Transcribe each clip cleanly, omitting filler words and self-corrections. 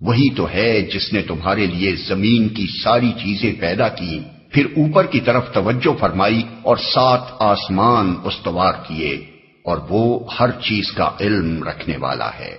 وہی تو ہے جس نے تمہارے لیے زمین کی ساری چیزیں پیدا کی، پھر اوپر کی طرف توجہ فرمائی اور 7 آسمان استوار کیے، اور وہ ہر چیز کا علم رکھنے والا ہے۔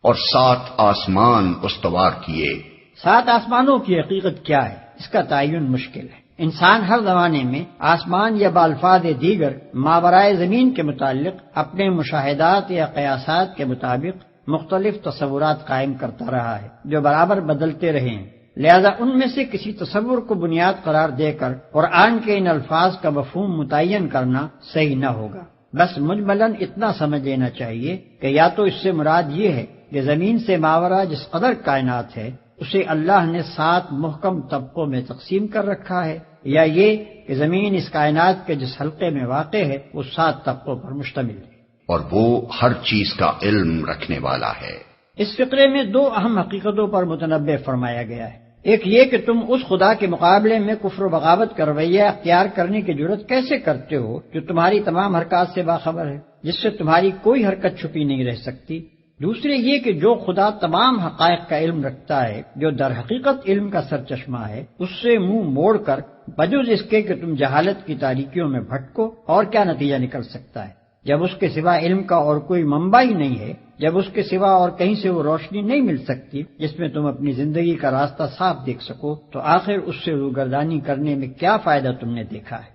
اور 7 آسمان استوار کیے۔ 7 آسمانوں کی حقیقت کیا ہے، اس کا تعین مشکل ہے۔ انسان ہر زمانے میں آسمان یا بالفاظ دیگر ماورائے زمین کے متعلق اپنے مشاہدات یا قیاسات کے مطابق مختلف تصورات قائم کرتا رہا ہے، جو برابر بدلتے رہے ہیں۔ لہذا ان میں سے کسی تصور کو بنیاد قرار دے کر قرآن کے ان الفاظ کا مفہوم متعین کرنا صحیح نہ ہوگا۔ بس مجملاً اتنا سمجھ لینا چاہیے کہ یا تو اس سے مراد یہ ہے کہ زمین سے ماورا جس قدر کائنات ہے اسے اللہ نے 7 محکم طبقوں میں تقسیم کر رکھا ہے، یا یہ کہ زمین اس کائنات کے جس حلقے میں واقع ہے وہ 7 طبقوں پر مشتمل ہے، اور وہ ہر چیز کا علم رکھنے والا ہے۔ اس فقرے میں 2 اہم حقیقتوں پر متنبہ فرمایا گیا ہے۔ ایک یہ کہ تم اس خدا کے مقابلے میں کفر و بغاوت کا رویہ اختیار کرنے کی جرت کیسے کرتے ہو جو تمہاری تمام حرکات سے باخبر ہے، جس سے تمہاری کوئی حرکت چھپی نہیں رہ سکتی۔ دوسرے یہ کہ جو خدا تمام حقائق کا علم رکھتا ہے، جو در حقیقت علم کا سرچشمہ ہے، اس سے منہ موڑ کر بجز اس کے کہ تم جہالت کی تاریکیوں میں بھٹکو اور کیا نتیجہ نکل سکتا ہے؟ جب اس کے سوا علم کا اور کوئی منبع ہی نہیں ہے، جب اس کے سوا اور کہیں سے وہ روشنی نہیں مل سکتی جس میں تم اپنی زندگی کا راستہ صاف دیکھ سکو، تو آخر اس سے روگردانی کرنے میں کیا فائدہ تم نے دیکھا ہے؟